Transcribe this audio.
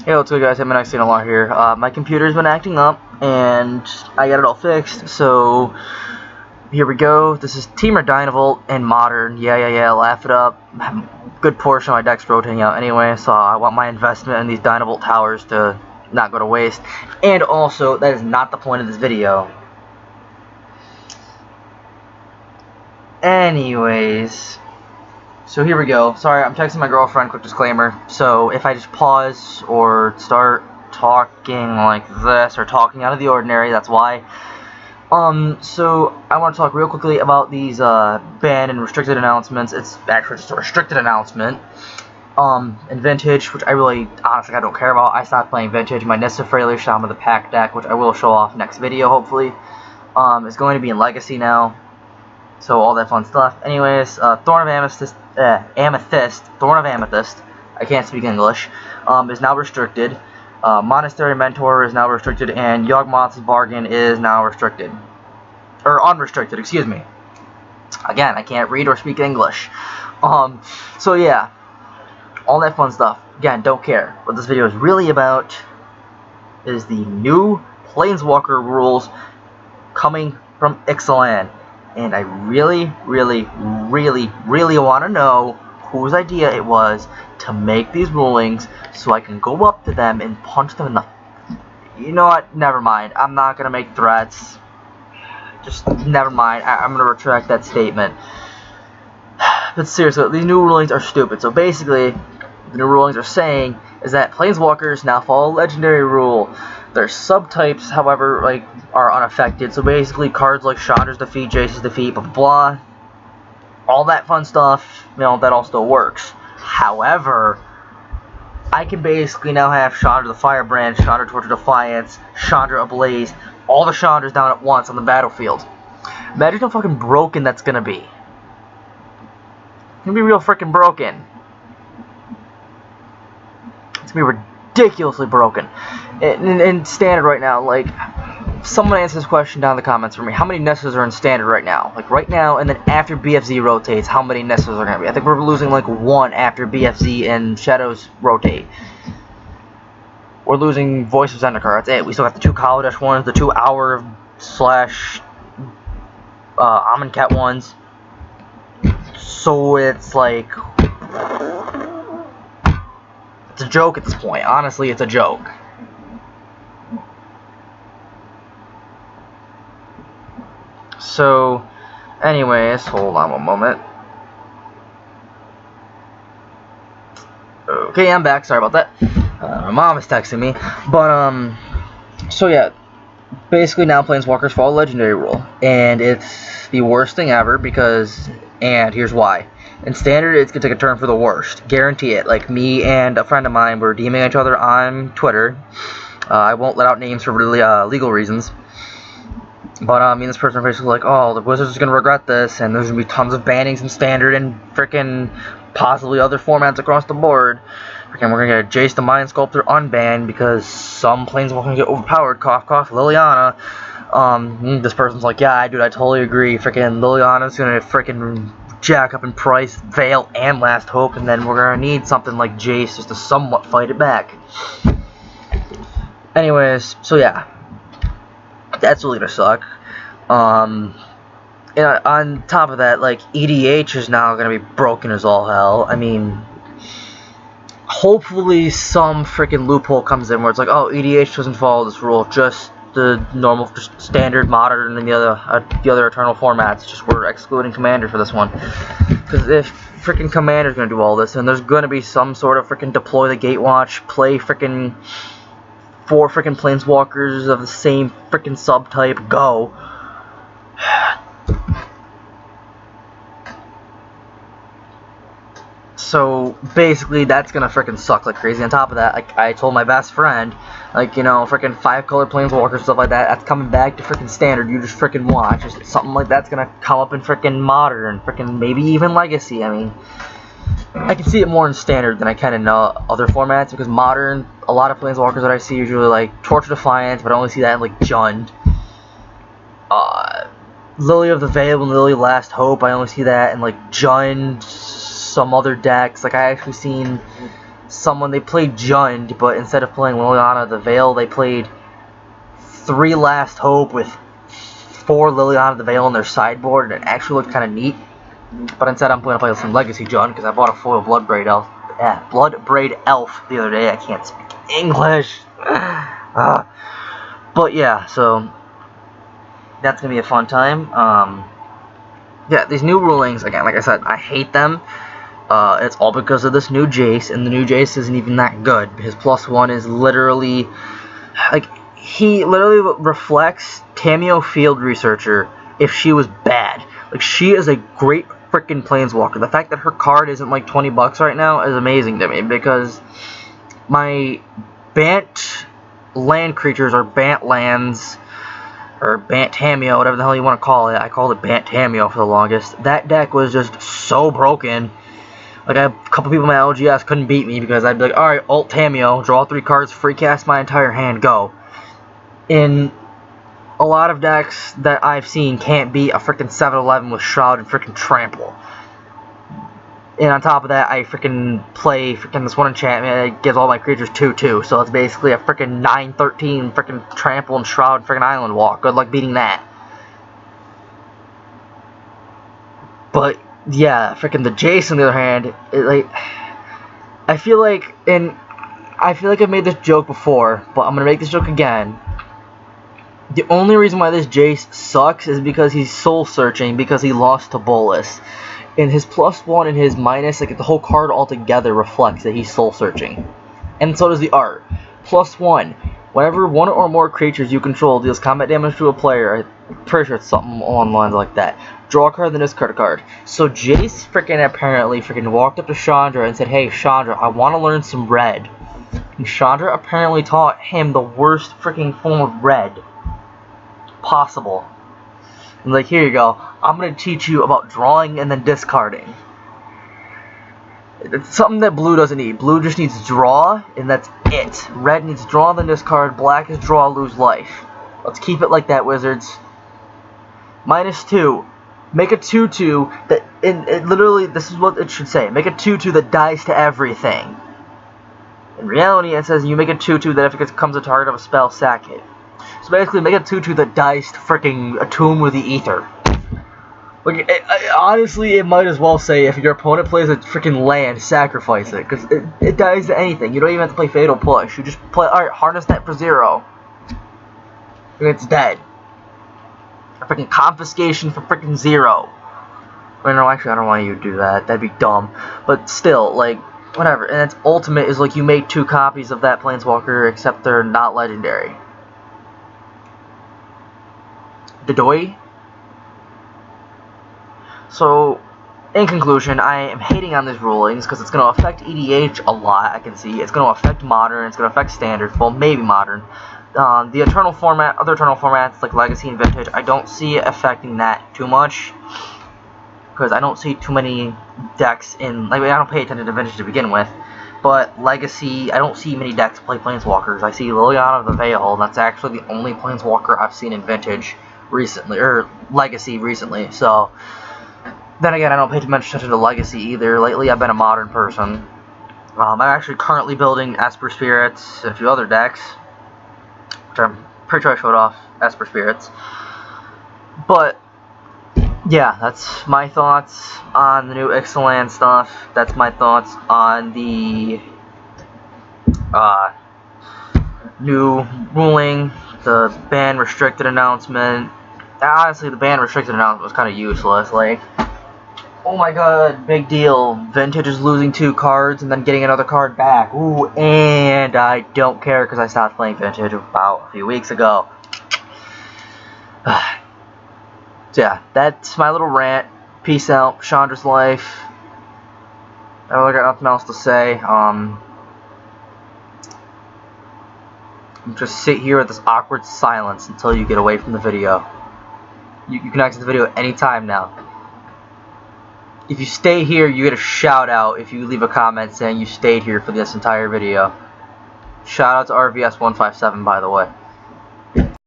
Hey, what's good, guys? HITMANXZ NALAAR here. My computer's been acting up, and I got it all fixed, so here we go. This is Team or Dynavolt in Modern. Yeah, laugh it up. Good portion of my deck's rotating out anyway, so I want my investment in these Dynavolt towers to not go to waste. And also, that is not the point of this video. Anyways, so here we go. Sorry, I'm texting my girlfriend, quick disclaimer. So if I just pause or start talking like this or talking out of the ordinary, that's why. So I want to talk real quickly about these banned and restricted announcements. It's actually just a restricted announcement. In Vintage, which I really, honestly, I don't care about. I stopped playing Vintage. My Nissa Frailer Shaman of the Pack deck, which I will show off next video, hopefully, is going to be in Legacy now. So all that fun stuff. Anyways, Thorn of Amethyst, I can't speak English, is now restricted. Monastery Mentor is now restricted, and Yawgmoth's Bargain is now restricted. Or unrestricted, excuse me. Again, I can't read or speak English. So yeah, all that fun stuff. Again, don't care. What this video is really about is the new Planeswalker rules coming from Ixalan. And I really want to know whose idea it was to make these rulings so I can go up to them and punch them in the... You know what? Never mind. I'm not going to make threats. Just never mind. I'm going to retract that statement. But seriously, these new rulings are stupid. So basically, the new rulings are saying is that Planeswalkers now follow Legendary rule. Their subtypes, however, are unaffected. So basically, cards like Chandra's Defeat, Jace's Defeat, blah blah blah, all that fun stuff, that all still works. However, I can basically now have Chandra the Firebrand, Chandra Torture Defiance, Chandra Ablaze, all the Chandras down at once on the battlefield. Imagine how fucking broken that's gonna be. It's gonna be real freaking broken. It's gonna be ridiculously broken. In Standard right now, someone answer this question down in the comments for me. How many Nessas are in Standard right now? Right now, and then after BFZ rotates, how many Nessas are going to be? I think we're losing one after BFZ and Shadows rotate. We're losing Voice of Zendikar. That's it. We still got the 2 Kaladesh ones, the 2 Hour / Amonkhet ones. So it's it's a joke at this point. Honestly, it's a joke. So, anyways, hold on one moment. Okay, I'm back. Sorry about that. My mom is texting me. But, so yeah. Basically, now Planeswalkers follow Legendary rule. And it's the worst thing ever because... And here's why. In Standard, it's going to take a turn for the worst. Guarantee it. Me and a friend of mine were DMing each other on Twitter. I won't let out names for really legal reasons. But, me and this person are basically oh, the Wizards are going to regret this, and there's going to be tons of bannings in Standard and frickin' possibly other formats across the board. Frickin' we're going to get Jace the Mind Sculptor unbanned because some Planeswalkers going to get overpowered, cough cough, Liliana. This person's yeah, dude, I totally agree. Frickin' Liliana's going to frickin' jack up in price, Veil, and Last Hope, and then we're going to need something like Jace just to somewhat fight it back. Anyways, so yeah. That's really gonna suck. And on top of that, EDH is now gonna be broken as all hell. I mean, hopefully some freaking loophole comes in where it's oh, EDH doesn't follow this rule, just the normal, just Standard, Modern, and the other Eternal formats. Just we're excluding Commander for this one. Because if freaking Commander's gonna do all this, then there's gonna be some sort of freaking deploy the Gatewatch, play freaking 4 freaking Planeswalkers of the same freaking subtype, go. So basically, that's gonna freaking suck like crazy. On top of that, I told my best friend, freaking 5-color Planeswalkers, stuff like that, that's coming back to freaking Standard. You just freaking watch. Just something like that's gonna come up in freaking Modern, freaking maybe even Legacy. I mean, I can see it more in Standard than I can in other formats, because Modern, a lot of Planeswalkers that I see usually Torture Defiance, but I only see that in Jund. Lily of the Veil and Lily Last Hope, I only see that in Jund, some other decks. I actually seen someone, they played Jund, but instead of playing Liliana the Veil, they played 3 Last Hope with 4 Liliana the Veil in their sideboard, and it actually looked kind of neat. But instead, I'm going to play some Legacy Jund because I bought a foil Bloodbraid Elf. Yeah, Bloodbraid Elf the other day. I can't speak English. But yeah, so that's gonna be a fun time. Yeah, these new rulings, again, like I said, I hate them. It's all because of this new Jace, and the new Jace isn't even that good. His +1 is literally, like, he literally reflects Tameo Field Researcher if she was bad. Like, she is a great freaking Planeswalker. The fact that her card isn't like $20 right now is amazing to me, because my Bant land creatures, or Bant lands, or Bant Tameo, whatever the hell you want to call it. I called it Bant Tameo for the longest. That deck was just so broken. Like, a couple people in my LGS couldn't beat me because I'd be like, alright, alt Tameo, draw 3 cards, free cast my entire hand, go. In a lot of decks that I've seen can't beat a freaking 7-11 with Shroud and freaking Trample. And on top of that, I freaking play freaking this one enchantment that gives all my creatures 2/2. So it's basically a freaking 9/13 freaking Trample and Shroud freaking Island Walk. Good luck beating that. But yeah, freaking the Jace on the other hand, I feel like I've made this joke before, but I'm gonna make this joke again. The only reason why this Jace sucks is because he's soul searching because he lost to Bolas. And his +1 and his minus, like the whole card altogether reflects that he's soul searching. And so does the art. +1. Whenever one or more creatures you control deals combat damage to a player, I'm pretty sure it's something along the lines like that. Draw a card, then discard a card. So Jace apparently walked up to Chandra and said, hey Chandra, I want to learn some red. And Chandra apparently taught him the worst freaking form of red possible. I'm like, here you go. I'm going to teach you about drawing and then discarding. It's something that blue doesn't need. Blue just needs draw, and that's it. Red needs draw, then discard. Black is draw, lose life. Let's keep it like that, Wizards. -2. Make a 2/2 that, literally, this is what it should say. Make a 2/2 that dies to everything. In reality, it says you make a 2/2 that if it becomes a target of a spell, sack it. So basically, make a 2/2 that dies to freaking Attune with the Ether. Like, honestly, it might as well say if your opponent plays a freaking land, sacrifice it, because it dies to anything. You don't even have to play Fatal Push. You just play, alright, harness that for 0. And it's dead. A freaking confiscation for freaking 0. Wait, no, actually, I don't want you to do that. That'd be dumb. But still, like, whatever. And its ultimate is, like, you make 2 copies of that Planeswalker, except they're not legendary. Dodoi. So, in conclusion, I am hating on these rulings because it's going to affect EDH a lot, I can see. It's going to affect Modern, it's going to affect Standard, well, maybe Modern. The Eternal format, other Eternal formats like Legacy and Vintage, I don't see it affecting that too much. Because I don't see too many decks in, like, I don't pay attention to Vintage to begin with. But Legacy, I don't see many decks play Planeswalkers. I see Liliana the Veil, and that's actually the only Planeswalker I've seen in Vintage recently, or Legacy recently, so. Then again, I don't pay too much attention to Legacy either. Lately, I've been a Modern person. I'm actually currently building Esper Spirits and a few other decks, which I'm pretty sure I showed off Esper Spirits. But, yeah, that's my thoughts on the new Ixalan stuff. That's my thoughts on the new ruling, the ban restricted announcement. Honestly, the ban restricted announcement was kind of useless. Like, oh my god, big deal. Vintage is losing 2 cards and then getting another card back. Ooh, and I don't care because I stopped playing Vintage about a few weeks ago. So yeah, that's my little rant. Peace out. Chandra's life. I really got nothing else to say. Just sit here with this awkward silence until you get away from the video. You can exit the video anytime now. If you stay here, you get a shout out if you leave a comment saying you stayed here for this entire video. Shout out to RVS157, by the way.